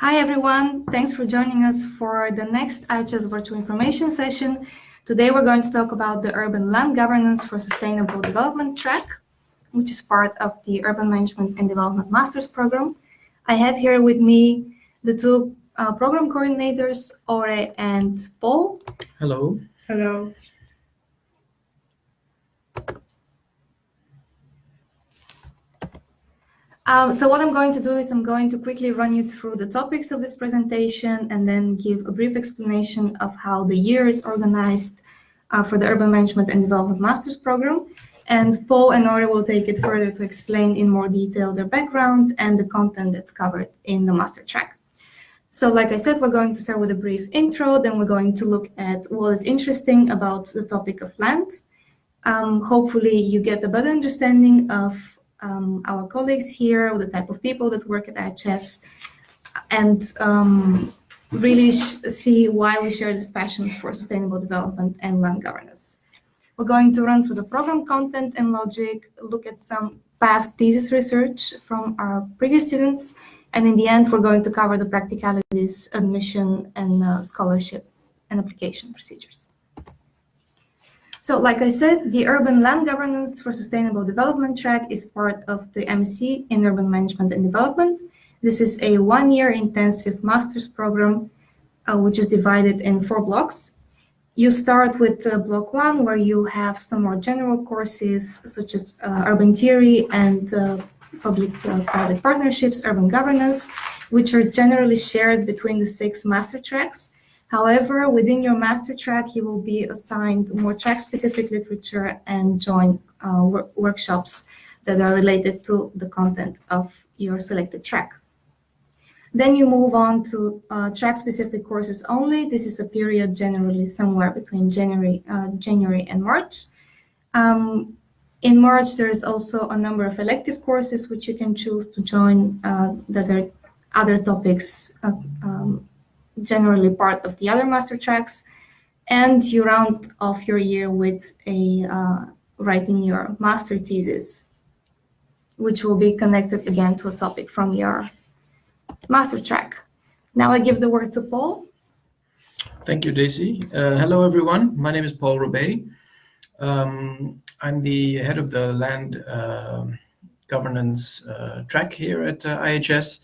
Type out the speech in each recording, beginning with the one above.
Hi everyone, thanks for joining us for the next IHS virtual information session. Today we're going to talk about the Urban Land Governance for Sustainable Development track, which is part of the Urban Management and Development Master's Program. I have here with me the two program coordinators, Ore and Paul. Hello. Hello. So what I'm going to do is I'm going to quickly run you through the topics of this presentation and then give a brief explanation of how the year is organized for the Urban Management and Development Master's Program. And Paul and Ore will take it further to explain in more detail their background and the content that's covered in the master track. So like I said, we're going to start with a brief intro, then we're going to look at what is interesting about the topic of land. Hopefully you get a better understanding of our colleagues here, or the type of people that work at IHS, and really see why we share this passion for sustainable development and land governance. We're going to run through the program content and logic, look at some past thesis research from our previous students, and in the end, we're going to cover the practicalities, admission, and scholarship and application procedures. So like I said, the Urban Land Governance for Sustainable Development track is part of the MSc in Urban Management and Development. This is a one-year intensive master's program, which is divided in 4 blocks. You start with block 1, where you have some more general courses, such as urban theory and public-private partnerships, urban governance, which are generally shared between the 6 master tracks. However, within your master track, you will be assigned more track-specific literature and join workshops that are related to the content of your selected track. Then you move on to track-specific courses only. This is a period generally somewhere between January and March. In March, there is also a number of elective courses which you can choose to join that are other topics generally part of the other master tracks, and you round off your year with a writing your master thesis, which will be connected again to a topic from your master track. Now I give the word to Paul. Thank you, Daisy. Hello, everyone. My name is Paul Robey. I'm the head of the land governance track here at IHS,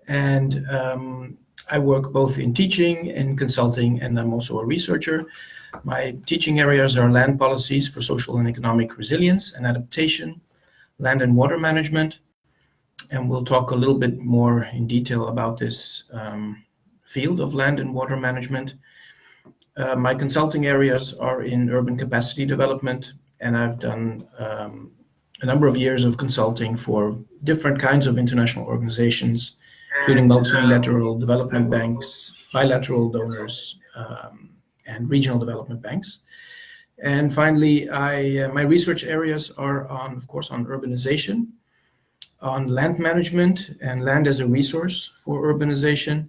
and I work both in teaching and consulting, and I'm also a researcher. My teaching areas are land policies for social and economic resilience and adaptation, land and water management, and we'll talk a little bit more in detail about this field of land and water management. My consulting areas are in urban capacity development, and I've done a number of years of consulting for different kinds of international organizations, including multilateral development banks, bilateral donors, and regional development banks. And finally, my research areas are on, of course, on urbanization, on land management and land as a resource for urbanization,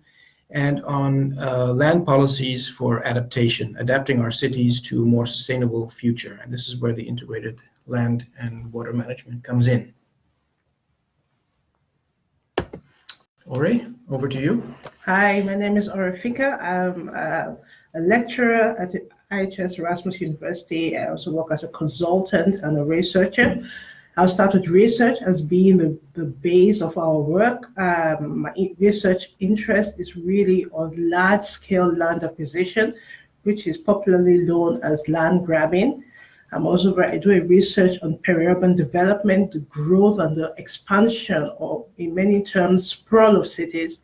and on land policies for adaptation, adapting our cities to a more sustainable future. And this is where the integrated land and water management comes in. Ore, over to you. Hi, my name is Ore Fika. I'm a lecturer at the IHS Erasmus University. I also work as a consultant and a researcher. I'll start with research as being the base of our work. My research interest is really on large-scale land acquisition, which is popularly known as land grabbing. I do a research on peri-urban development, the growth and the expansion of, in many terms, sprawl of cities,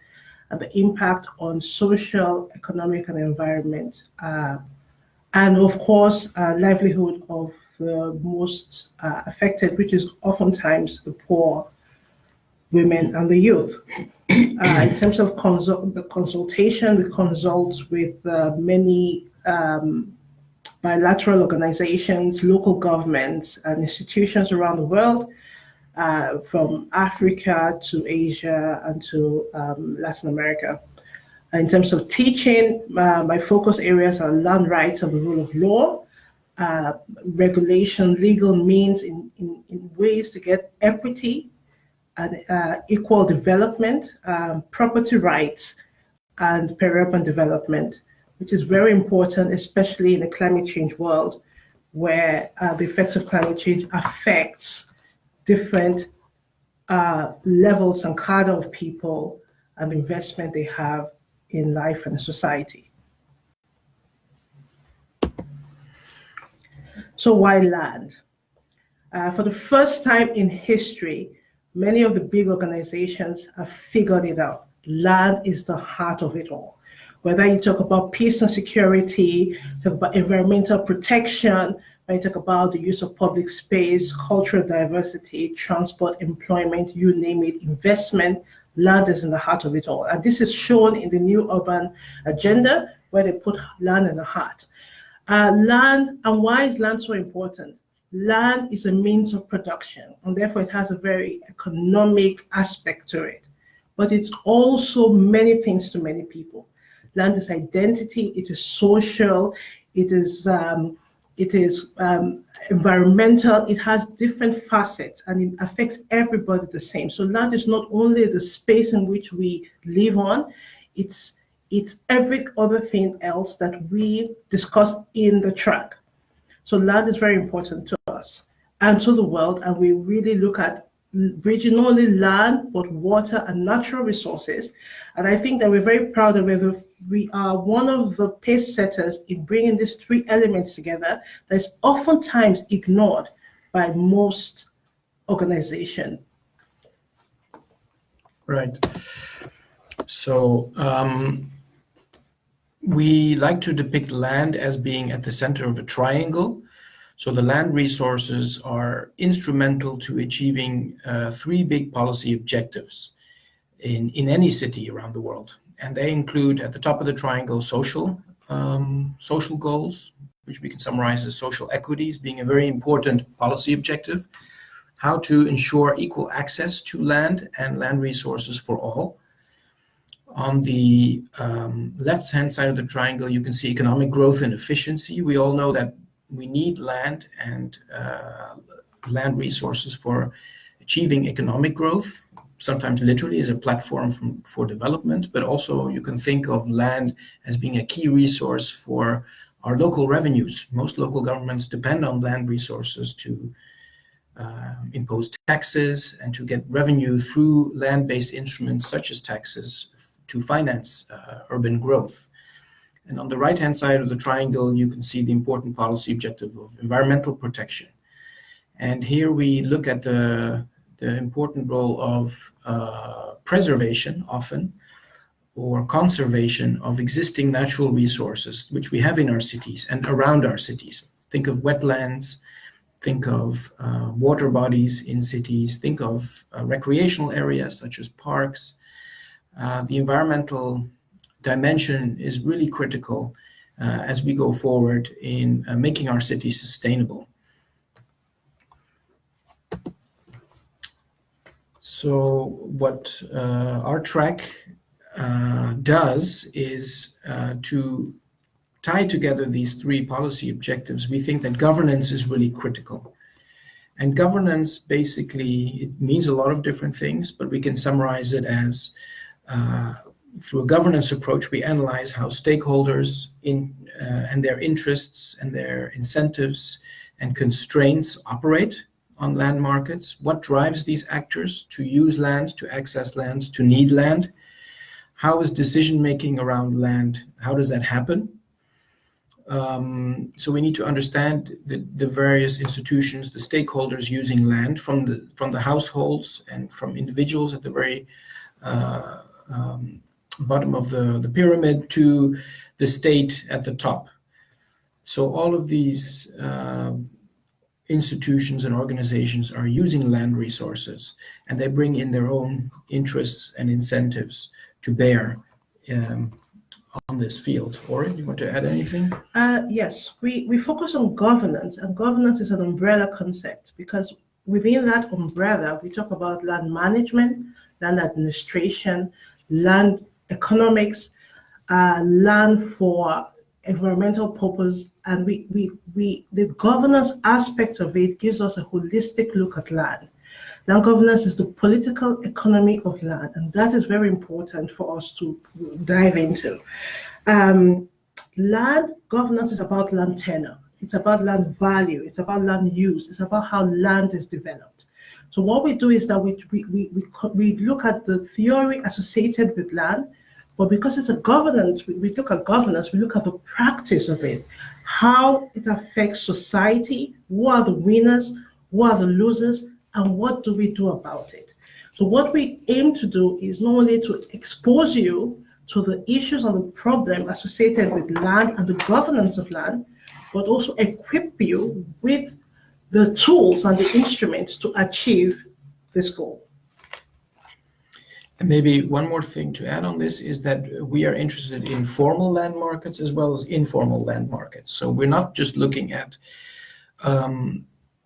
and the impact on social, economic, and environment. And of course, livelihood of the most affected, which is oftentimes the poor, women, and the youth. In terms of the consultation, we consult with many bilateral organizations, local governments, and institutions around the world, from Africa to Asia and to Latin America. In terms of teaching, my focus areas are land rights and the rule of law, regulation, legal means in ways to get equity and equal development, property rights, and peri-urban development, which is very important, especially in a climate change world where the effects of climate change affects different levels and cadre of people and the investment they have in life and society. So why land? For the first time in history, many of the big organizations have figured it out. Land is the heart of it all. Whether you talk about peace and security, talk about environmental protection, when you talk about the use of public space, cultural diversity, transport, employment, you name it, investment, land is in the heart of it all. And this is shown in the new urban agenda where they put land in the heart. Land, and why is land so important? Land is a means of production, and therefore it has a very economic aspect to it. But it's also many things to many people. Land is identity, it is social, it is environmental, it has different facets, and it affects everybody the same. So land is not only the space in which we live on, it's every other thing else that we discussed in the track. So land is very important to us and to the world, and we really look at bridging not only land, but water and natural resources. And I think that we're very proud of it. We are one of the pace setters in bringing these three elements together that is oftentimes ignored by most organizations. Right. So we like to depict land as being at the center of a triangle. So the land resources are instrumental to achieving three big policy objectives in any city around the world. And they include, at the top of the triangle, social goals, which we can summarize as social equities being a very important policy objective, how to ensure equal access to land and land resources for all. On the left-hand side of the triangle, you can see economic growth and efficiency. We all know that we need land and land resources for achieving economic growth, sometimes literally as a platform for development, but also you can think of land as being a key resource for our local revenues. Most local governments depend on land resources to impose taxes and to get revenue through land-based instruments such as taxes to finance urban growth. And on the right-hand side of the triangle, you can see the important policy objective of environmental protection. And here we look at the important role of preservation, often, or conservation of existing natural resources, which we have in our cities and around our cities. Think of wetlands, think of water bodies in cities, think of recreational areas such as parks. The environmental dimension is really critical as we go forward in making our cities sustainable. So what our track does is to tie together these three policy objectives. We think that governance is really critical. And governance, basically, it means a lot of different things, but we can summarize it as through a governance approach, we analyze how stakeholders and their interests and their incentives and constraints operate on land markets. What drives these actors to use land, to access land, to need land? How is decision-making around land? How does that happen? So we need to understand the various institutions, the stakeholders using land, from the households and from individuals at the very bottom of the pyramid to the state at the top. So all of these institutions and organizations are using land resources, and they bring in their own interests and incentives to bear on this field. Ori, you want to add anything? Yes, we focus on governance, and governance is an umbrella concept because within that umbrella, we talk about land management, land administration, land economics, land for environmental purpose, and the governance aspect of it gives us a holistic look at land. Land governance is the political economy of land, and that is very important for us to dive into. Land governance is about land tenure. It's about land value. It's about land use. It's about how land is developed. So what we do is that we look at the theory associated with land, but because it's a governance, we look at governance, we look at the practice of it, how it affects society, who are the winners, who are the losers, and what do we do about it. So what we aim to do is not only to expose you to the issues and the problem associated with land and the governance of land, but also equip you with the tools and the instruments to achieve this goal. And maybe one more thing to add on this is that we are interested in formal land markets as well as informal land markets. So we're not just looking at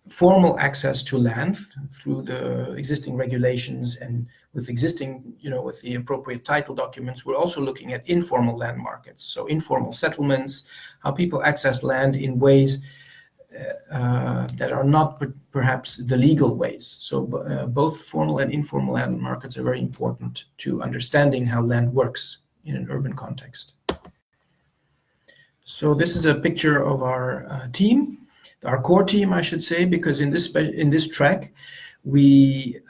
formal access to land through the existing regulations and with existing, with the appropriate title documents. We're also looking at informal land markets. So informal settlements, how people access land in ways that are not perhaps the legal ways. So both formal and informal land markets are very important to understanding how land works in an urban context. So this is a picture of our team, our core team, I should say, because in this track, we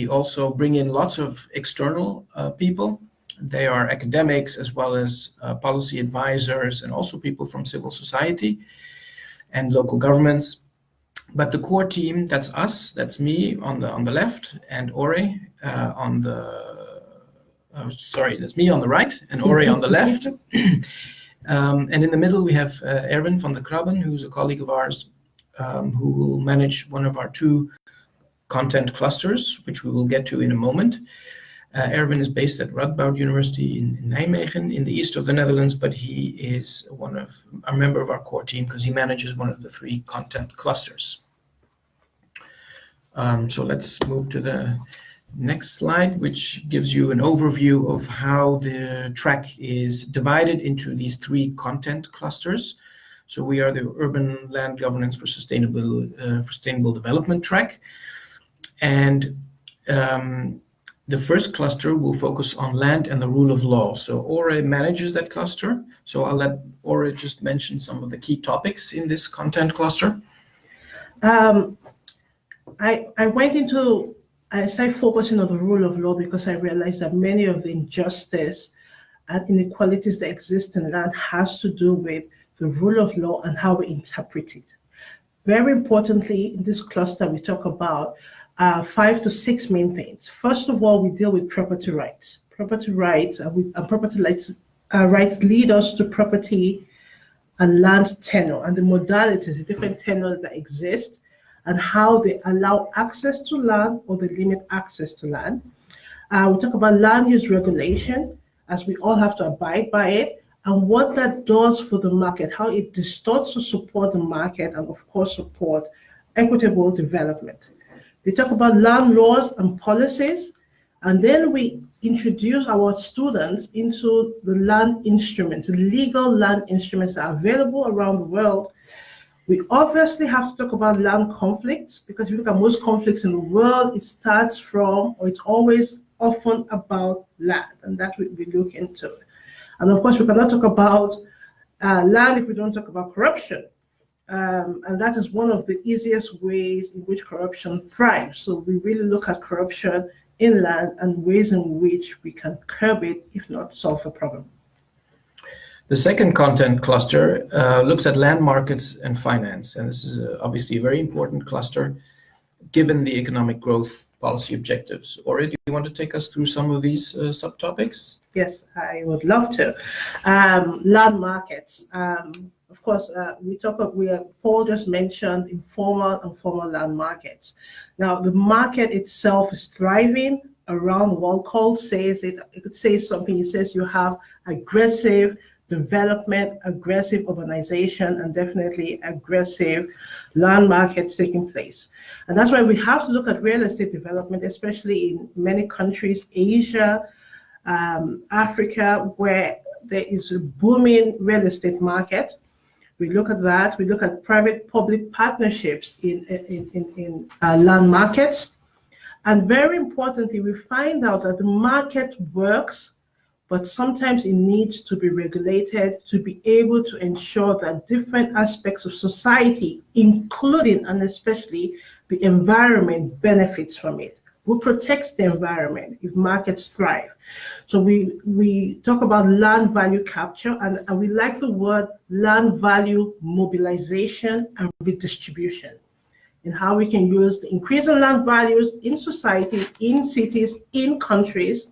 also bring in lots of external people. They are academics as well as policy advisors and also people from civil society and local governments. But the core team, that's us, that's me on the left, and Ore on the, that's me on the right, and Ore on the left. And in the middle, we have Erwin van der Krabben, who's a colleague of ours, who will manage one of our 2 content clusters, which we will get to in a moment. Erwin is based at Radboud University in Nijmegen in the east of the Netherlands, but he is a member of our core team because he manages one of the 3 content clusters. So let's move to the next slide, which gives you an overview of how the track is divided into these 3 content clusters. So we are the Urban Land Governance for Sustainable Development track. And the first cluster will focus on land and the rule of law. So Ore manages that cluster. So I'll let Ore just mention some of the key topics in this content cluster. I started focusing on the rule of law because I realized that many of the injustice and inequalities that exist in land has to do with the rule of law and how we interpret it. Very importantly, in this cluster, we talk about 5 to 6 main things. First of all, we deal with property rights. Property rights and property rights lead us to property and land tenure and the modalities, the different tenures that exist and how they allow access to land or they limit access to land. We talk about land use regulation, as we all have to abide by it, and what that does for the market, how it distorts to support the market and, of course, support equitable development. We talk about land laws and policies, and then we introduce our students into the land instruments, the legal land instruments that are available around the world. We obviously have to talk about land conflicts, because if you look at most conflicts in the world, it starts from, or it's always often about land, and that we look into. And of course, we cannot talk about land if we don't talk about corruption. And that is one of the easiest ways in which corruption thrives. So we really look at corruption in land and ways in which we can curb it, if not solve the problem. The second content cluster looks at land markets and finance. And this is obviously a very important cluster given the economic growth policy objectives. Ori, do you want to take us through some of these subtopics? Yes, I would love to. Land markets. Of course, Paul just mentioned informal and formal land markets. Now, the market itself is thriving around the world. Cole says it could say something. He says you have aggressive development, aggressive urbanization, and definitely aggressive land markets taking place. And that's why we have to look at real estate development, especially in many countries, Asia, Africa, where there is a booming real estate market. We look at that. We look at private-public partnerships in land markets. And very importantly, we find out that the market works, but sometimes it needs to be regulated to be able to ensure that different aspects of society, including and especially the environment, benefits from it. Who protects the environment if markets thrive? So we talk about land value capture, and we like the word land value mobilization and redistribution, and how we can use the increase in land values in society, in cities, in countries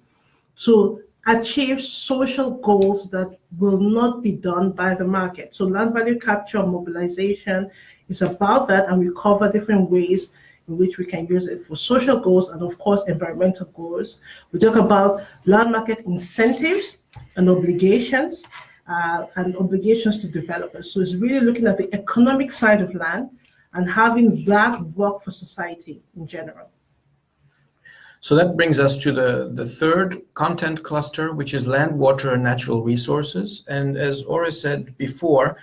to achieve social goals that will not be done by the market. So land value capture mobilization is about that, and we cover different ways in which we can use it for social goals and, of course, environmental goals. We talk about land market incentives and obligations to developers. So it's really looking at the economic side of land and having that work for society in general. So that brings us to the third content cluster, which is land, water, and natural resources. And as Ore said before,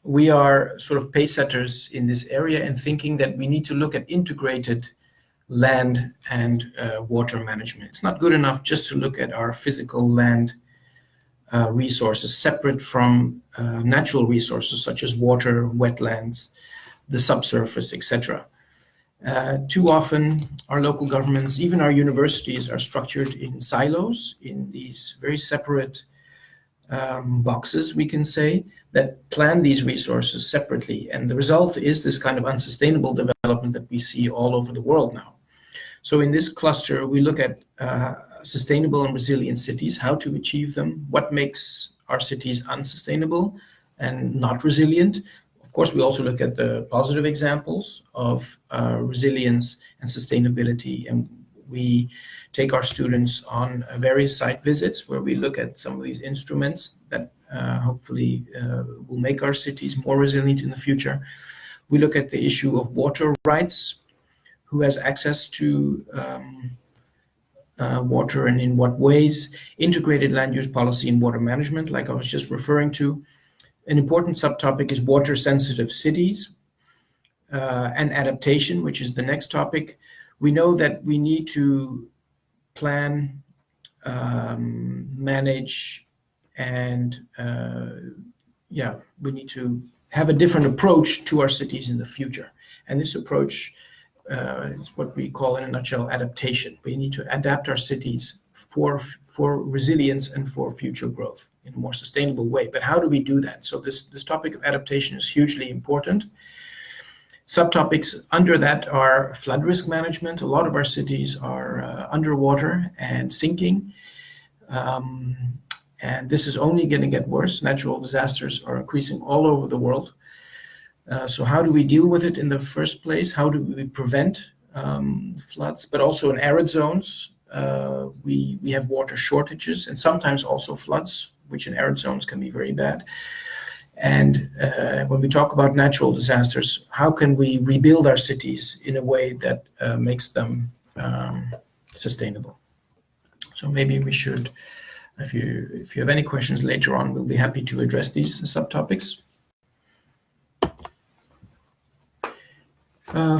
we are sort of pace setters in this area and thinking that we need to look at integrated land and water management. It's not good enough just to look at our physical land resources separate from natural resources such as water, wetlands, the subsurface, etc. Too often, our local governments, even our universities, are structured in silos, in these very separate boxes, we can say, that plan these resources separately. And the result is this kind of unsustainable development that we see all over the world now. So in this cluster, we look at sustainable and resilient cities, how to achieve them, what makes our cities unsustainable and not resilient. Of course, we also look at the positive examples of resilience and sustainability, and we take our students on various site visits where we look at some of these instruments that hopefully will make our cities more resilient in the future. We look at the issue of water rights, who has access to water and in what ways, integrated land use policy and water management, like I was just referring to. An important subtopic is water-sensitive cities and adaptation, which is the next topic. We know that we need to plan, manage, and we need to have a different approach to our cities in the future. And this approach is what we call, in a nutshell, adaptation. We need to adapt our cities for resilience and for future growth in a more sustainable way. But how do we do that? So this topic of adaptation is hugely important. Subtopics under that are flood risk management. A lot of our cities are underwater and sinking. And this is only going to get worse. Natural disasters are increasing all over the world. So how do we deal with it in the first place? How do we prevent floods? But also in arid zones, we have water shortages and sometimes also floods, which in arid zones can be very bad. And when we talk about natural disasters, how can we rebuild our cities in a way that makes them sustainable? So maybe we should, if you have any questions later on, we'll be happy to address these subtopics.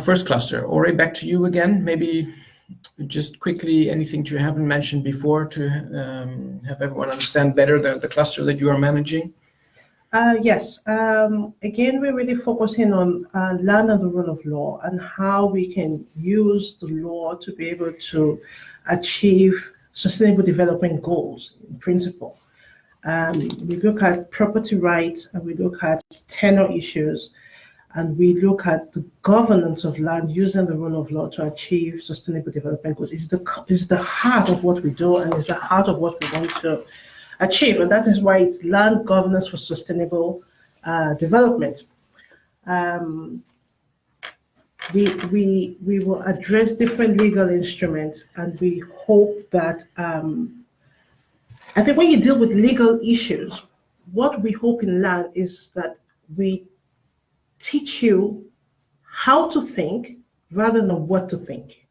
First cluster, Ore, back to you again. Maybe just quickly, anything you haven't mentioned before to have everyone understand better the cluster that you are managing? Yes. Again, we're really focusing on land and the rule of law and how we can use the law to be able to achieve sustainable development goals in principle. We look at property rights and we look at tenure issues, and we look at the governance of land using the rule of law to achieve sustainable development goals. It's the heart of what we do, and it's the heart of what we want to achieve, and that is why it's land governance for sustainable development. We will address different legal instruments, and we hope that I think when you deal with legal issues, what we hope in land is that we teach you how to think rather than what to think.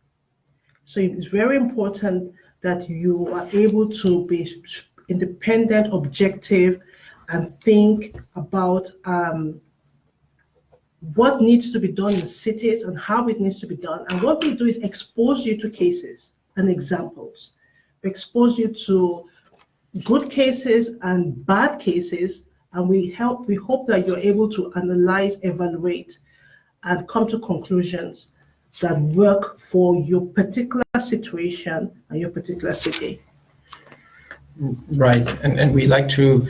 So it's very important that you are able to be independent, objective, and think about what needs to be done in cities and how it needs to be done. And what we do is expose you to cases and examples. We expose you to good cases and bad cases, and we hope that you're able to analyze, evaluate, and come to conclusions that work for your particular situation and your particular city. Right, and we like to,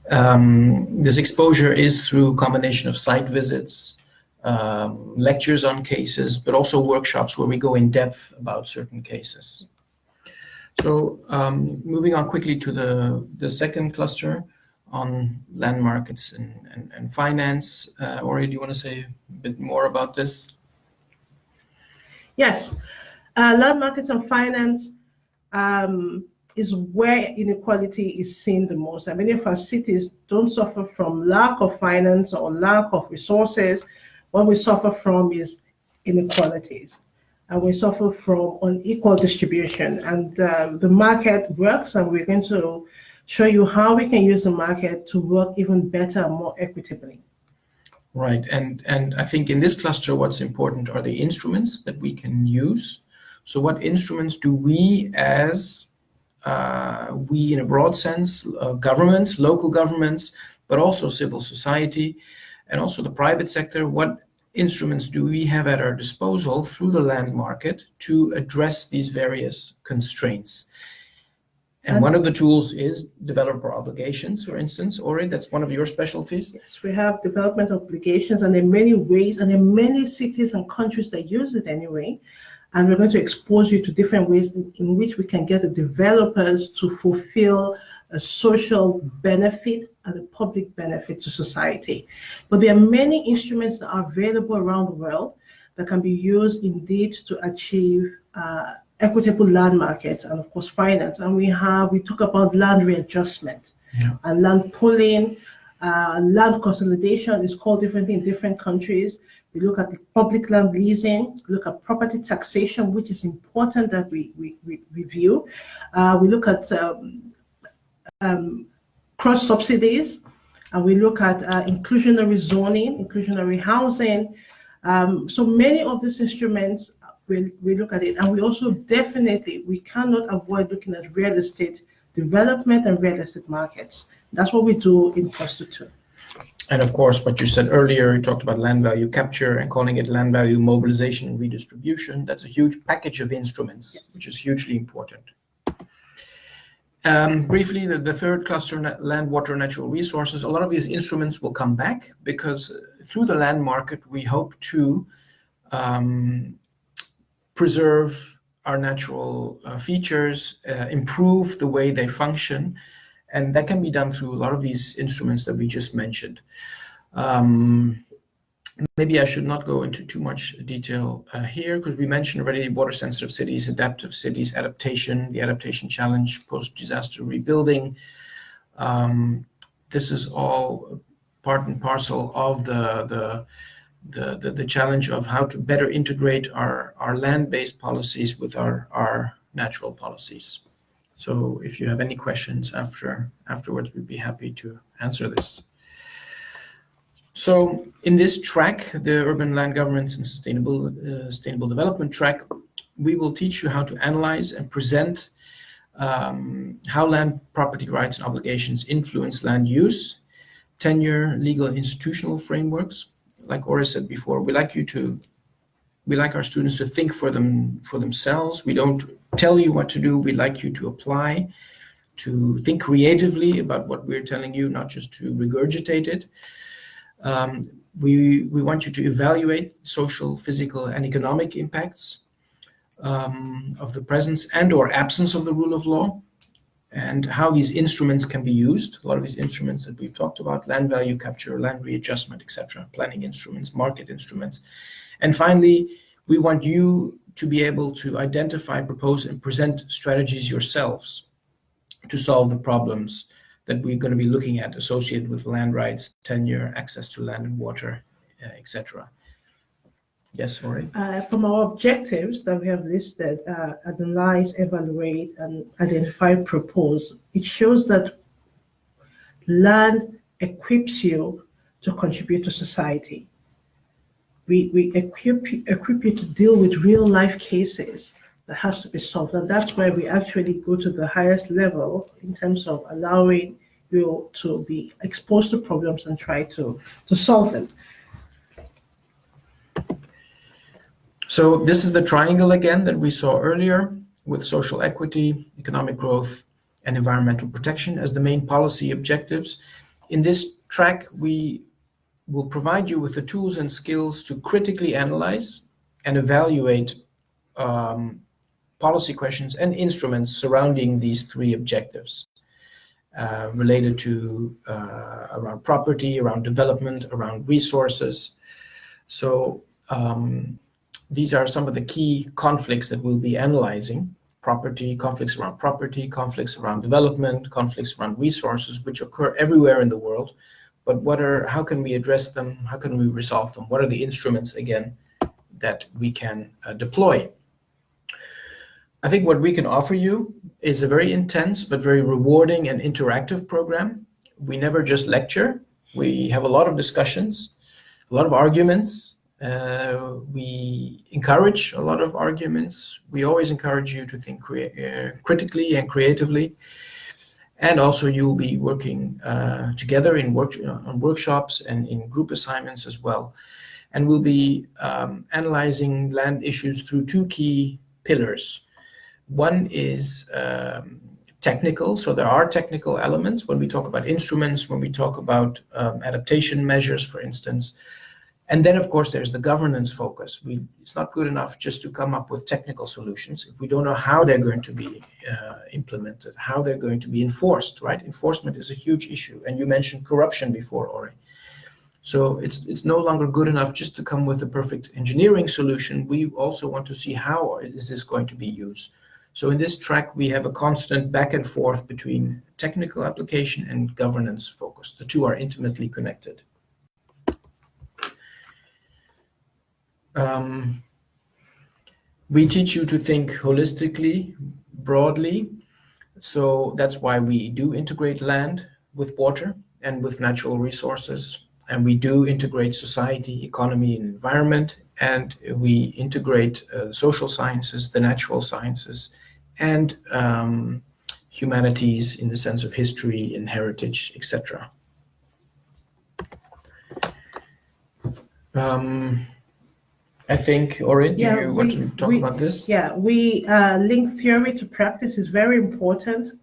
this exposure is through combination of site visits, lectures on cases, but also workshops where we go in depth about certain cases. So moving on quickly to the second cluster on land markets and finance. Ori, do you want to say a bit more about this? Yes, land markets and finance is where inequality is seen the most. And many of our cities don't suffer from lack of finance or lack of resources. What we suffer from is inequalities. And we suffer from unequal distribution. And the market works, and we're going to show you how we can use the market to work even better and more equitably. Right, and I think in this cluster, what's important are the instruments that we can use. So what instruments do we as we in a broad sense, governments, local governments, but also civil society, and also the private sector, what instruments do we have at our disposal through the land market to address these various constraints? And one of the tools is developer obligations, for instance. Ori, that's one of your specialties. Yes, we have development obligations, and in many ways, and in many cities and countries that use it anyway. And we're going to expose you to different ways in which we can get the developers to fulfill a social benefit and a public benefit to society. But there are many instruments that are available around the world that can be used indeed to achieve equitable land markets and of course finance. And we talk about land readjustment and land pooling, land consolidation is called differently in different countries. We look at the public land leasing, we look at property taxation, which is important that we review. We look at cross subsidies, and we look at inclusionary zoning, inclusionary housing. So many of these instruments, we look at it, and we also we cannot avoid looking at real estate development and real estate markets. That's what we do in Cluster 2. And of course, what you said earlier, you talked about land value capture and calling it land value mobilization and redistribution. That's a huge package of instruments, yes, which is hugely important. Briefly, the third cluster, land, water, natural resources, a lot of these instruments will come back because through the land market, we hope to preserve our natural features, improve the way they function, and that can be done through a lot of these instruments that we just mentioned. Maybe I should not go into too much detail here because we mentioned already water-sensitive cities, adaptive cities, adaptation, the adaptation challenge, post-disaster rebuilding. This is all part and parcel of the challenge of how to better integrate our land-based policies with our natural policies. So if you have any questions afterwards, we'd be happy to answer this. So in this track, the Urban Land Governance and Sustainable Development track, we will teach you how to analyze and present how land property rights and obligations influence land use, tenure, legal and institutional frameworks. Like Ori said before, we like our students to think for themselves. We don't tell you what to do. We like you to apply, to think creatively about what we're telling you, not just to regurgitate it. We want you to evaluate social, physical, and economic impacts of the presence and or absence of the rule of law, and how these instruments can be used. A lot of these instruments that we've talked about, land value capture, land readjustment, etc., planning instruments, market instruments. And finally, we want you to be able to identify, propose, and present strategies yourselves to solve the problems that we're going to be looking at associated with land rights, tenure, access to land and water, etc. Yes, Ori? From our objectives that we have listed, analyze, evaluate, and identify, propose, it shows that land equips you to contribute to society. We equip you to deal with real life cases that has to be solved. And that's why we actually go to the highest level in terms of allowing you to be exposed to problems and try to solve them. So this is the triangle again that we saw earlier, with social equity, economic growth, and environmental protection as the main policy objectives. In this track, we will provide you with the tools and skills to critically analyze and evaluate policy questions and instruments surrounding these three objectives, related to around property, around development, around resources. So these are some of the key conflicts that we'll be analyzing: property, conflicts around development, conflicts around resources, which occur everywhere in the world. But how can we address them? How can we resolve them? What are the instruments, again, that we can deploy? I think what we can offer you is a very intense but very rewarding and interactive program. We never just lecture. We have a lot of discussions, a lot of arguments. We encourage a lot of arguments. We always encourage you to think critically and creatively. And also you'll be working together on workshops and in group assignments as well. And we'll be analyzing land issues through two key pillars. One is technical. So there are technical elements when we talk about instruments, when we talk about adaptation measures, for instance. And then, of course, there's the governance focus. It's not good enough just to come up with technical solutions if we don't know how they're going to be implemented, how they're going to be enforced, right? Enforcement is a huge issue. And you mentioned corruption before, Ori. So it's no longer good enough just to come with a perfect engineering solution. We also want to see how is this going to be used. So in this track, we have a constant back and forth between technical application and governance focus. The two are intimately connected. We teach you to think holistically, broadly. So that's why we do integrate land with water and with natural resources. And we do integrate society, economy, and environment. And we integrate social sciences, the natural sciences, and humanities in the sense of history and heritage, etc. I think, Orin, you want to talk about this? Yeah, we link theory to practice is very important.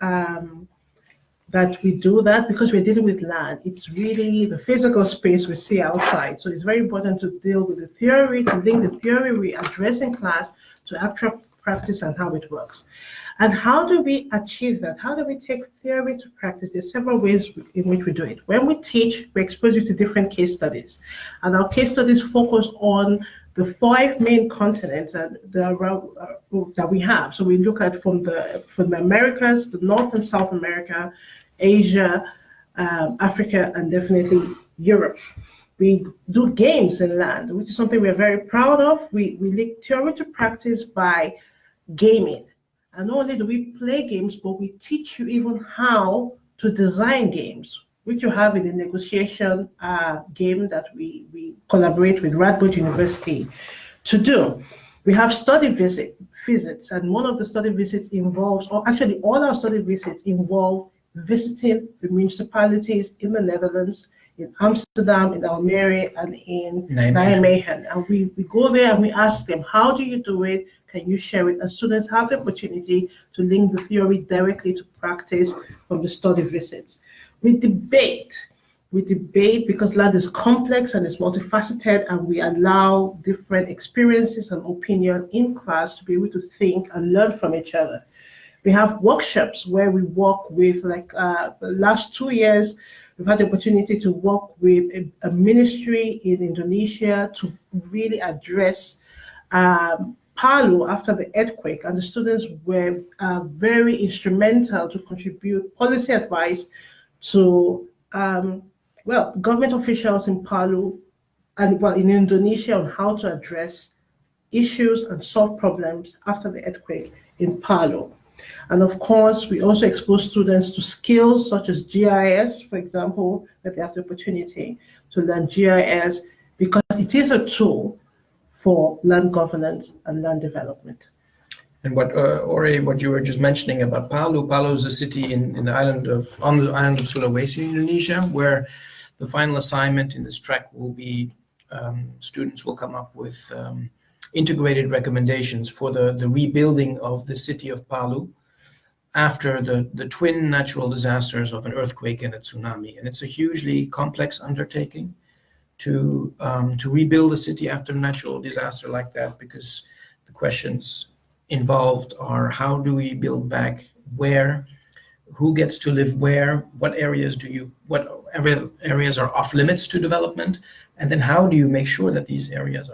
That we do that because we're dealing with land. It's really the physical space we see outside. So it's very important to deal with the theory, to link the theory we address in class to actual practice and how it works. And how do we achieve that? How do we take theory to practice? There's several ways in which we do it. When we teach, we expose you to different case studies. And our case studies focus on the 5 main continents that we have. So we look at from the Americas, the North and South America, Asia, Africa, and definitely Europe. We do games in land, which is something we're very proud of. We link theory to practice by gaming. And not only do we play games, but we teach you even how to design games, which you have in the negotiation game that we collaborate with Radboud University to do. We have study visits, and one of the study visits involves, or actually all our study visits involve visiting the municipalities in the Netherlands, in Amsterdam, in Almere, and in Nijmegen. And we go there and we ask them, how do you do it? Can you share it? And students have the opportunity to link the theory directly to practice from the study visits. We debate because land is complex and it's multifaceted, and we allow different experiences and opinion in class to be able to think and learn from each other. We have workshops where we work with, like the last 2 years, we've had the opportunity to work with a ministry in Indonesia to really address Palu after the earthquake, and the students were very instrumental to contribute policy advice to government officials in Palu and in Indonesia on how to address issues and solve problems after the earthquake in Palu. And of course, we also expose students to skills such as GIS, for example, that they have the opportunity to learn GIS because it is a tool for land governance and land development. And what Ore, what you were just mentioning about Palu. Palu is a city on the island of Sulawesi, Indonesia, where the final assignment in this track will be students will come up with integrated recommendations for the rebuilding of the city of Palu after the twin natural disasters of an earthquake and a tsunami. And it's a hugely complex undertaking to rebuild a city after a natural disaster like that, because the questions involved are: how do we build back, where, who gets to live where, what areas are off limits to development, and then how do you make sure that these areas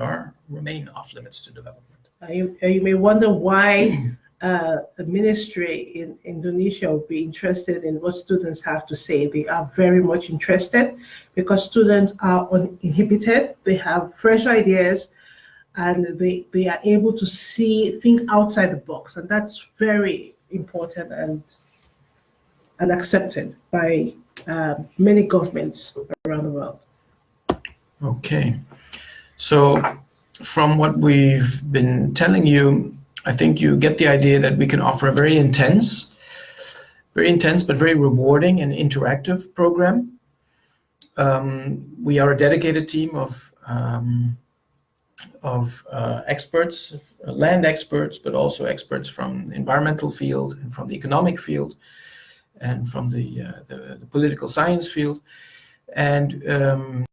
remain off limits to development? You may wonder why the ministry in Indonesia would be interested in what students have to say. They are very much interested because students are uninhibited, they have fresh ideas, and they are able to think outside the box, and that's very important and accepted by many governments around the world. Okay, so from what we've been telling you, I think you get the idea that we can offer a very intense but very rewarding and interactive program. We are a dedicated team of experts, land experts, but also experts from the environmental field and from the economic field and from the political science field. And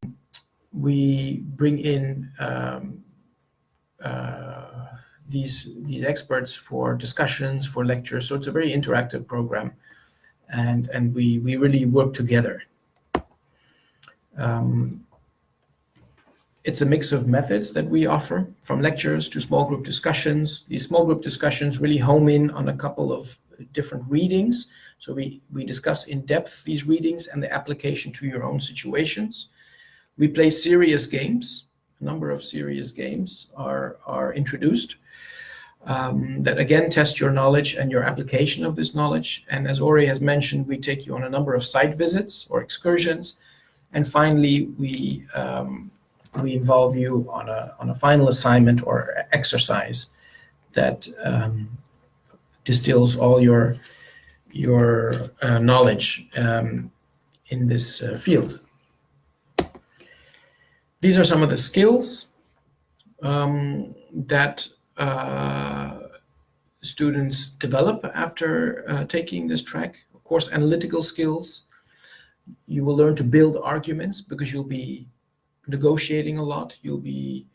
we bring in these experts for discussions, for lectures. So it's a very interactive program, and we really work together. It's a mix of methods that we offer, from lectures to small group discussions. These small group discussions really home in on a couple of different readings. So we discuss in depth these readings and the application to your own situations. We play serious games. A number of serious games are introduced that again test your knowledge and your application of this knowledge. And as Ori has mentioned, we take you on a number of site visits or excursions. And finally, we involve you on a final assignment or exercise that distills all your knowledge in this field. These are some of the skills that students develop after taking this track. Of course, analytical skills. You will learn to build arguments because you'll be negotiating a lot. You'll be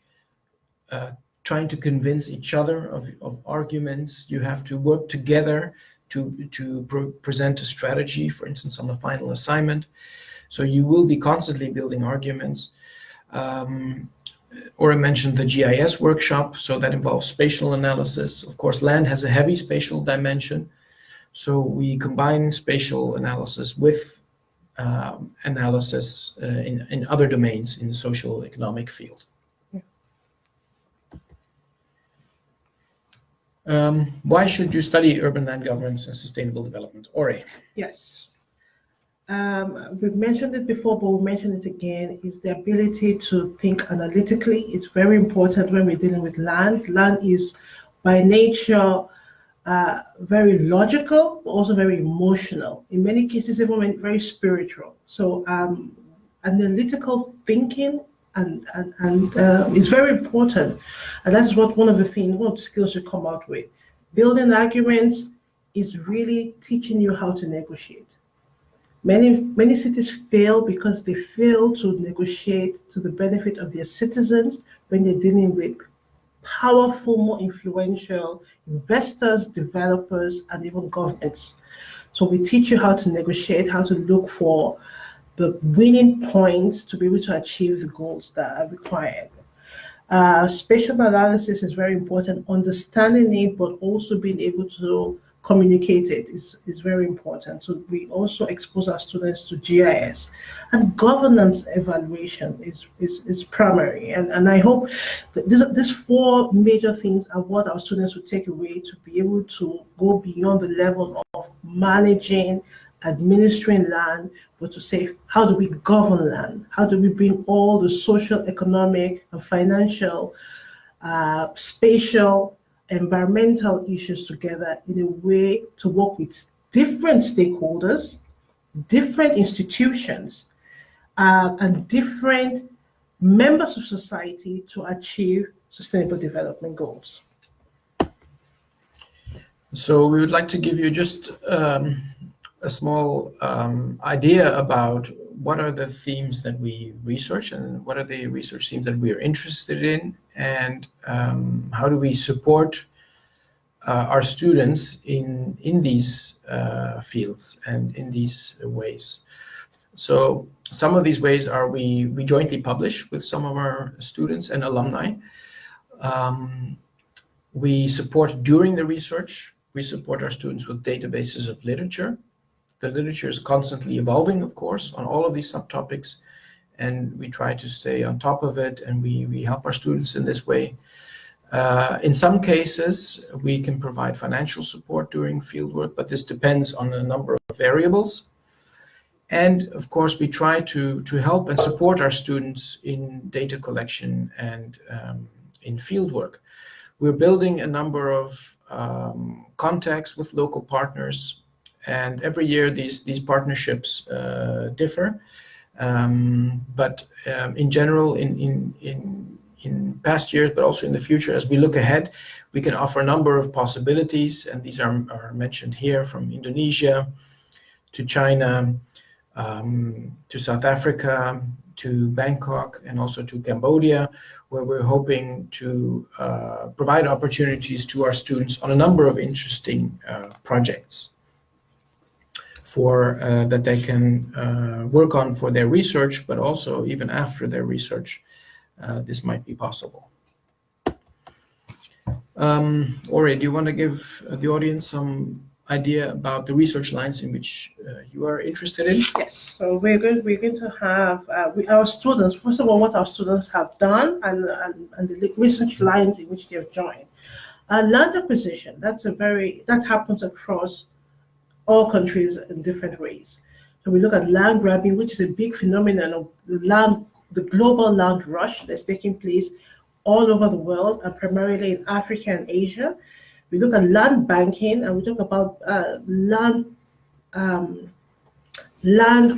trying to convince each other of arguments. You have to work together to present a strategy, for instance, on the final assignment. So you will be constantly building arguments. Or I mentioned the GIS workshop, so that involves spatial analysis. Of course, land has a heavy spatial dimension, so we combine spatial analysis with analysis in other domains in the social economic field. Why should you study urban land governance and sustainable development? Ore. Yes. We've mentioned it before, but we'll mention it again, is the ability to think analytically. It's very important when we're dealing with land. Land is by nature very logical, but also very emotional. In many cases, even very spiritual. So analytical thinking and is very important. And that's one of the skills you come out with. Building arguments is really teaching you how to negotiate. Many cities fail because they fail to negotiate to the benefit of their citizens when they're dealing with powerful, more influential investors, developers, and even governments. So we teach you how to negotiate, how to look for the winning points to be able to achieve the goals that are required. Spatial analysis is very important, understanding it, but also being able to communicated is very important. So we also expose our students to GIS, and governance evaluation is primary. And I hope that these four major things are what our students will take away to be able to go beyond the level of managing, administering land, but to say, how do we govern land? How do we bring all the social, economic, and financial, spatial, environmental issues together in a way to work with different stakeholders, different institutions, and different members of society to achieve sustainable development goals. So we would like to give you just a small idea about what are the themes that we research and what are the research themes that we are interested in, and how do we support our students in these fields and in these ways. So some of these ways are we jointly publish with some of our students and alumni. We support during the research. We support our students with databases of literature. The literature is constantly evolving, of course, on all of these subtopics, and we try to stay on top of it, and we help our students in this way. In some cases, we can provide financial support during fieldwork, but this depends on a number of variables. And of course, we try to help and support our students in data collection and in fieldwork. We're building a number of contacts with local partners, and every year these partnerships differ. But in general, in past years, but also in the future, as we look ahead, we can offer a number of possibilities, and these are mentioned here, from Indonesia to China, to South Africa, to Bangkok, and also to Cambodia, where we're hoping to provide opportunities to our students on a number of interesting projects for that they can work on for their research, but also even after their research, this might be possible. Ori, do you want to give the audience some idea about the research lines in which you are interested in? Yes, so we're going to have our students, first of all, what our students have done and the research lines in which they've joined. Land acquisition, that happens across all countries in different ways. So we look at land grabbing, which is a big phenomenon of the global land rush that's taking place all over the world, and primarily in Africa and Asia. We look at land banking, and we talk about land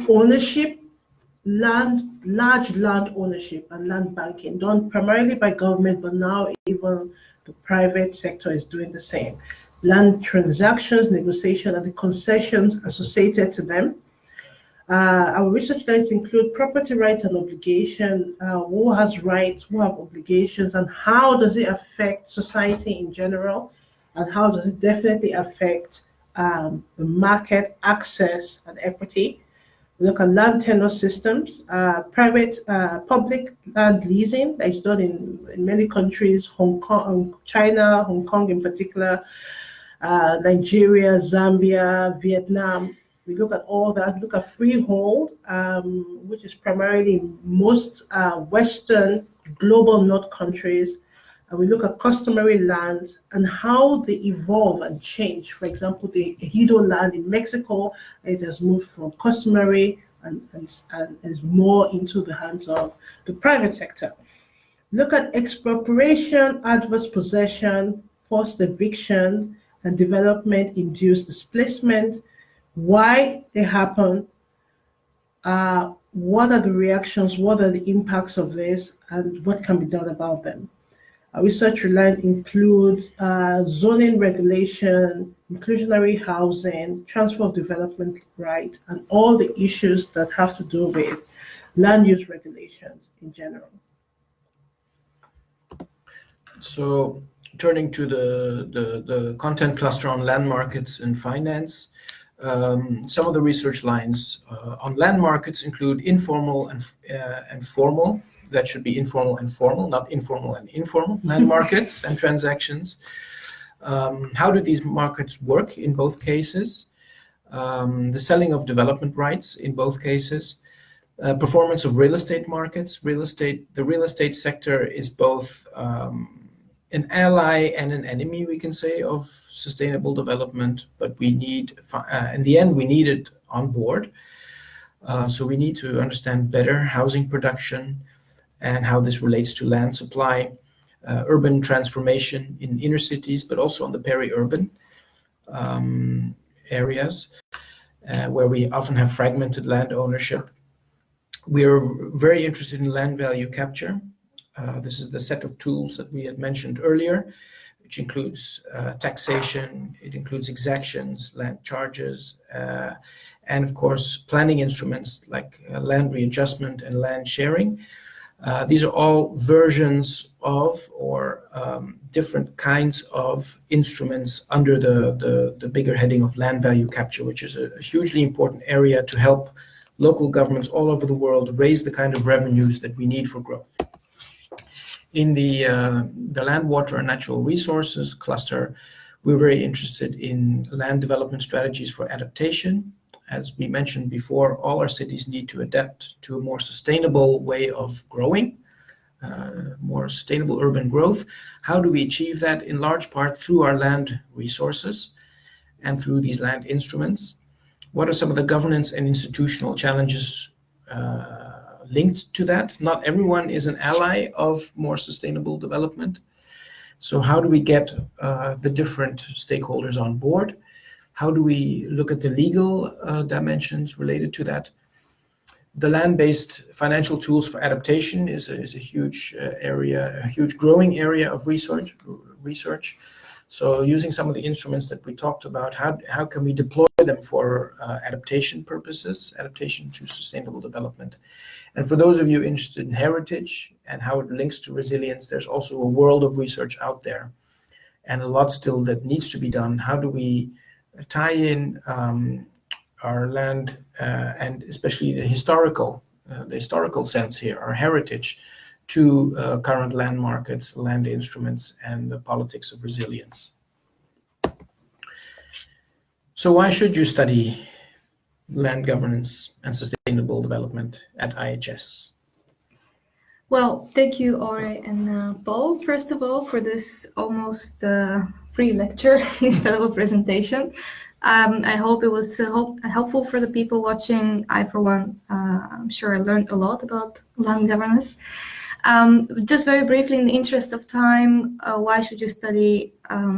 ownership, large land ownership and land banking, done primarily by government, but now even the private sector is doing the same. Land transactions, negotiation, and the concessions associated to them. Our research lines include property rights and obligation, who has rights, who have obligations, and how does it affect society in general, and how does it definitely affect the market access and equity. We look at land tenure systems, public land leasing that is done in many countries, Hong Kong, China, Hong Kong in particular, Nigeria, Zambia, Vietnam. We look at all that. We look at freehold, which is primarily in most Western global North countries. And we look at customary lands and how they evolve and change. For example, the ejido land in Mexico, it has moved from customary and is more into the hands of the private sector. Look at expropriation, adverse possession, forced eviction, and development-induced displacement, why they happen, what are the reactions, what are the impacts of this, and what can be done about them. Our research line includes zoning regulation, inclusionary housing, transfer of development right, and all the issues that have to do with land use regulations in general. So turning to the content cluster on land markets and finance, some of the research lines on land markets include informal and formal. That should be informal and formal, not informal and informal land markets and transactions. How do these markets work in both cases? The selling of development rights in both cases. Performance of real estate markets. The real estate sector is both an ally and an enemy, we can say, of sustainable development, but we need, in the end, we need it on board. So we need to understand better housing production and how this relates to land supply, urban transformation in inner cities, but also on the peri-urban areas where we often have fragmented land ownership. We are very interested in land value capture. This is the set of tools that we had mentioned earlier, which includes taxation, it includes exactions, land charges, and of course planning instruments like land readjustment and land sharing. These are all versions of or different kinds of instruments under the bigger heading of land value capture, which is a hugely important area to help local governments all over the world raise the kind of revenues that we need for growth. In the land, water, and natural resources cluster, we're very interested in land development strategies for adaptation. As we mentioned before, all our cities need to adapt to a more sustainable way of growing, more sustainable urban growth. How do we achieve that? In large part through our land resources and through these land instruments. What are some of the governance and institutional challenges linked to that? Not everyone is an ally of more sustainable development. So how do we get the different stakeholders on board? How do we look at the legal dimensions related to that? The land-based financial tools for adaptation is a huge area, a huge growing area of research. So using some of the instruments that we talked about, how can we deploy them for adaptation purposes, adaptation to sustainable development? And for those of you interested in heritage and how it links to resilience, there's also a world of research out there and a lot still that needs to be done. How do we tie in our land and especially the historical sense here, our heritage, to current land markets, land instruments, and the politics of resilience. So why should you study land governance and sustainable development at IHS? Well, thank you, Ore and Paul, first of all, for this almost free lecture instead of a presentation. I hope it was helpful for the people watching. I, for one, I'm sure I learned a lot about land governance. Just very briefly, in the interest of time, why should you study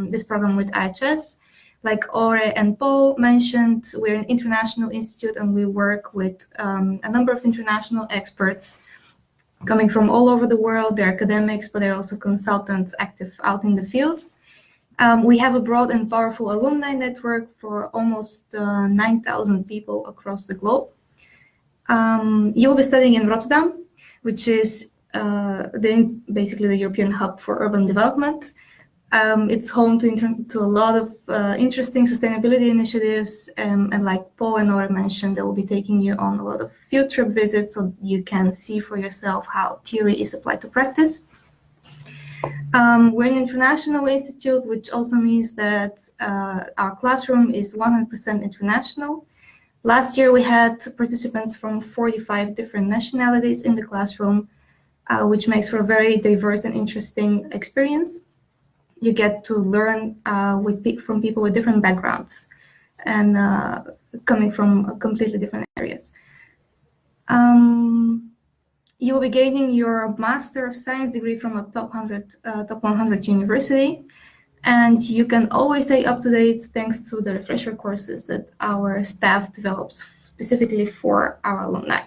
this program with IHS? Like Ore and Paul mentioned, we're an international institute and we work with a number of international experts coming from all over the world. They're academics, but they're also consultants active out in the field. We have a broad and powerful alumni network for almost 9,000 people across the globe. You will be studying in Rotterdam, which is basically the European hub for urban development. It's home to a lot of interesting sustainability initiatives, and like Paul and Nora mentioned, they will be taking you on a lot of field trip visits so you can see for yourself how theory is applied to practice. We're an international institute, which also means that our classroom is 100% international. Last year, we had participants from 45 different nationalities in the classroom, which makes for a very diverse and interesting experience. You get to learn from people with different backgrounds and coming from completely different areas. You will be gaining your Master of Science degree from a top 100 university, and you can always stay up to date thanks to the refresher courses that our staff develops specifically for our alumni.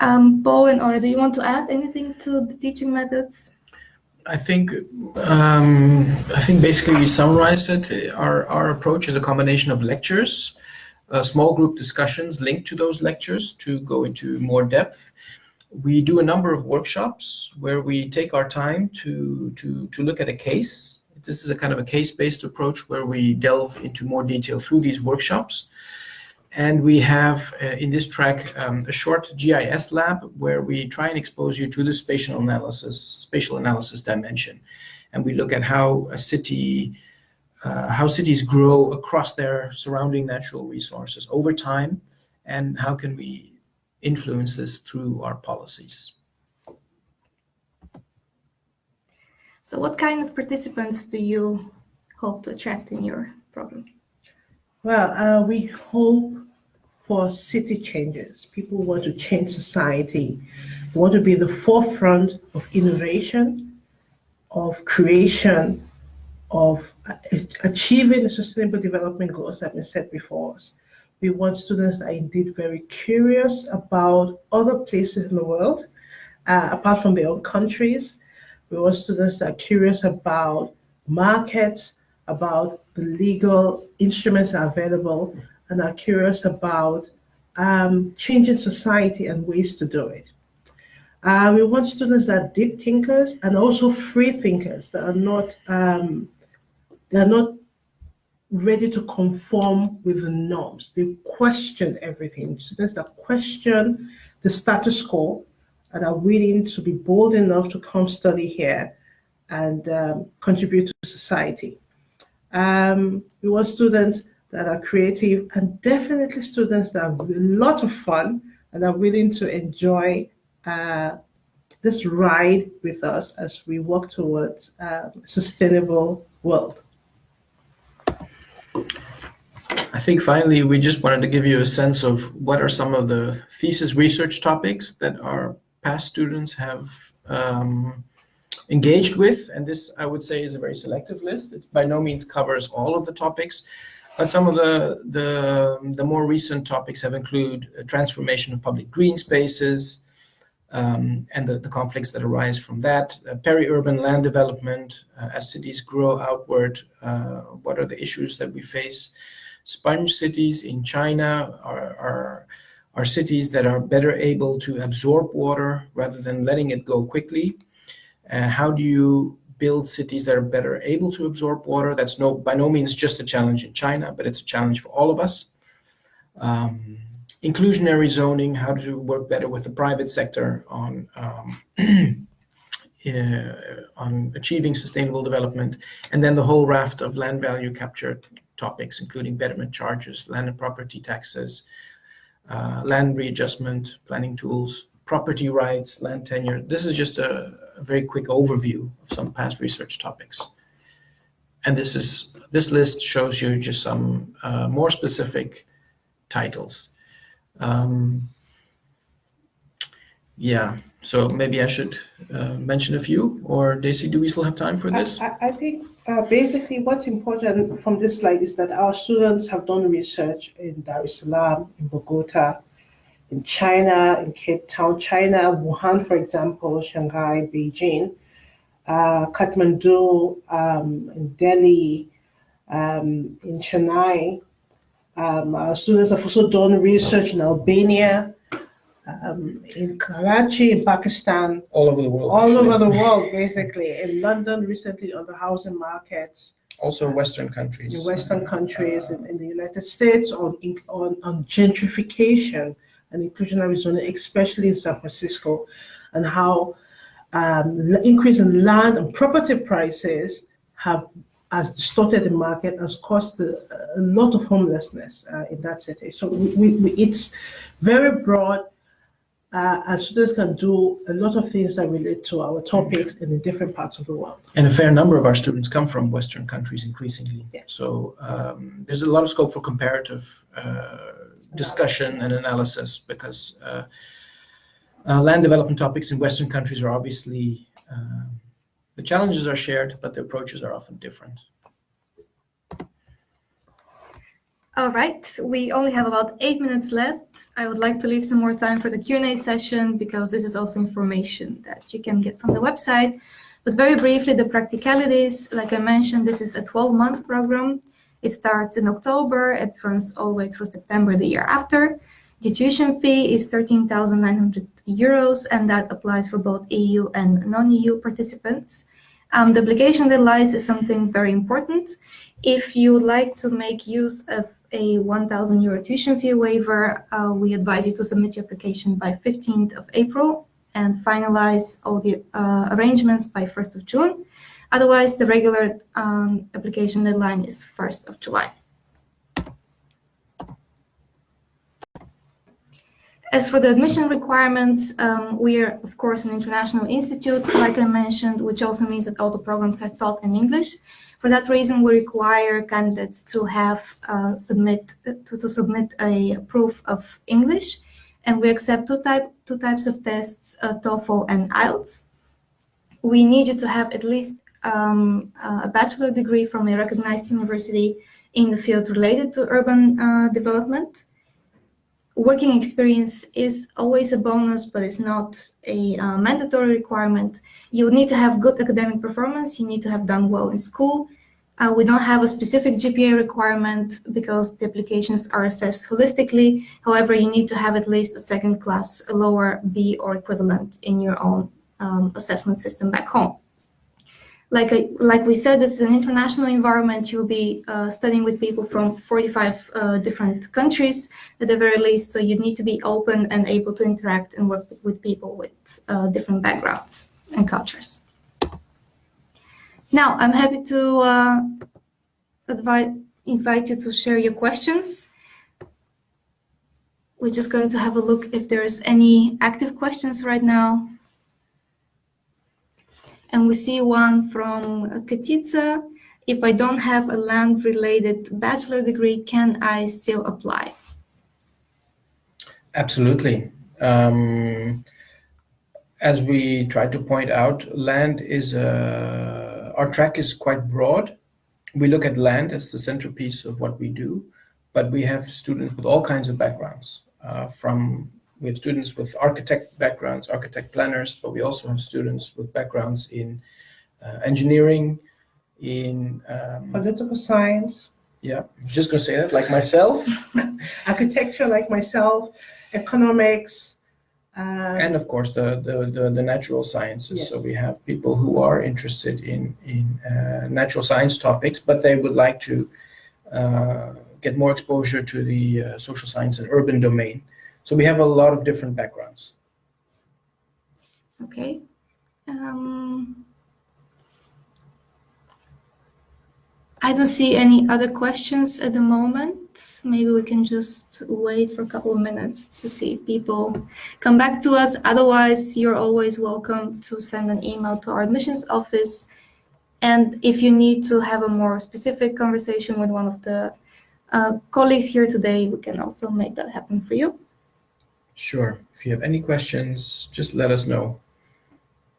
Paul and Ore, do you want to add anything to the teaching methods? I think basically we summarized it. Our approach is a combination of lectures, small group discussions linked to those lectures to go into more depth. We do a number of workshops where we take our time to look at a case. This is a kind of a case-based approach where we delve into more detail through these workshops. And we have in this track a short GIS lab where we try and expose you to the spatial analysis dimension. and we look at how how cities grow across their surrounding natural resources over time, and how can we influence this through our policies. So what kind of participants do you hope to attract in your program? Well, we hope for city changes. People want to change society. They want to be in the forefront of innovation, of creation, of achieving the sustainable development goals that have been set before us. We want students that are indeed very curious about other places in the world, apart from their own countries. We want students that are curious about markets, about the legal instruments that are available, and are curious about changing society and ways to do it. We want students that are deep thinkers and also free thinkers that are not ready to conform with the norms. They question everything. Students that question the status quo and are willing to be bold enough to come study here and contribute to society. We want students that are creative, and definitely students that have a lot of fun and are willing to enjoy this ride with us as we work towards a sustainable world. I think finally we just wanted to give you a sense of what are some of the thesis research topics that our past students have engaged with, and this I would say is a very selective list. It by no means covers all of the topics, but some of the more recent topics have included transformation of public green spaces, and the conflicts that arise from that, peri-urban land development, as cities grow outward, what are the issues that we face? Sponge cities in China are cities that are better able to absorb water rather than letting it go quickly. How do you build cities that are better able to absorb water? That's by no means just a challenge in China, but it's a challenge for all of us. Inclusionary zoning, how to work better with the private sector on achieving sustainable development, and then the whole raft of land value capture topics, including betterment charges, land and property taxes, land readjustment, planning tools, property rights, land tenure. This is just a very quick overview of some past research topics. And this list shows you just some more specific titles. Yeah, so maybe I should mention a few, or Daisy, do we still have time for this? I think basically what's important from this slide is that our students have done research in Dar es Salaam, in Bogota, in China, in Cape Town, China, Wuhan, for example, Shanghai, Beijing, Kathmandu, in Delhi, in Chennai. Our students have also done research in Albania, in Karachi, in Pakistan. All over the world. All over the world, basically. In London recently on the housing markets. Also Western countries. In Western countries, in the United States, on gentrification and inclusionary zoning, especially in San Francisco, and how the increase in land and property prices has distorted the market, has caused a lot of homelessness in that city. So it's very broad, and students can do a lot of things that relate to our topics in the different parts of the world. And a fair number of our students come from Western countries increasingly. Yeah. So there's a lot of scope for comparative discussion and analysis, because land development topics in Western countries are obviously, the challenges are shared, but the approaches are often different. All right, we only have about 8 minutes left. I would like to leave some more time for the Q&A session, because this is also information that you can get from the website. But very briefly, the Practicalities, like I mentioned, this is a 12-month program. It starts in October, it runs all the way through September the year after. The tuition fee is 13,900 euros, and that applies for both EU and non-EU participants. The application deadline is something very important. If you would like to make use of a 1,000 euro tuition fee waiver, we advise you to submit your application by 15th of April and finalize all the arrangements by 1st of June. Otherwise, the regular application deadline is 1st of July. As for the admission requirements, we are, of course, an international institute, like I mentioned, which also means that all the programs are taught in English. For that reason, we require candidates to have submit a proof of English, and we accept two types of tests, TOEFL and IELTS. We need you to have at least a bachelor degree from a recognized university in the field related to urban development. Working experience is always a bonus, but it's not a mandatory requirement. You need to have good academic performance. You need to have done well in school. We don't have a specific GPA requirement because the applications are assessed holistically. However, you need to have at least a second class, a lower B or equivalent in your own assessment system back home. Like we said, this is an international environment. You'll be studying with people from 45 different countries at the very least, so you need to be open and able to interact and work with people with different backgrounds and cultures. Now, I'm happy to invite you to share your questions. We're just going to have a look if there's any active questions right now. And we see one from Katica. If I don't have a land-related bachelor degree, can I still apply? Absolutely. As we tried to point out, land is our track is quite broad. We look at land as the centerpiece of what we do, but we have students with all kinds of backgrounds. We have students with architect backgrounds, architect planners, but we also have students with backgrounds in engineering, in Political science. Yeah, I was just going to say that, like myself. Architecture, like myself, economics. And of course, the natural sciences. Yes. So we have people who are interested in natural science topics, but they would like to get more exposure to the social science and urban domain. So we have a lot of different backgrounds. Okay. I don't see any other questions at the moment. Maybe we can just wait for a couple of minutes to see if people come back to us. Otherwise, you're always welcome to send an email to our admissions office. And if you need to have a more specific conversation with one of the colleagues here today, we can also make that happen for you. Sure. If you have any questions, just let us know.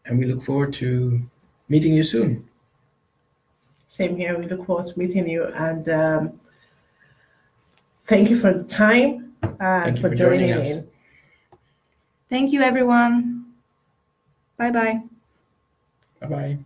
And we look forward to meeting you soon. Same here. We look forward to meeting you, and thank you for the time and for joining us. In. Thank you, everyone. Bye-bye. Bye-bye.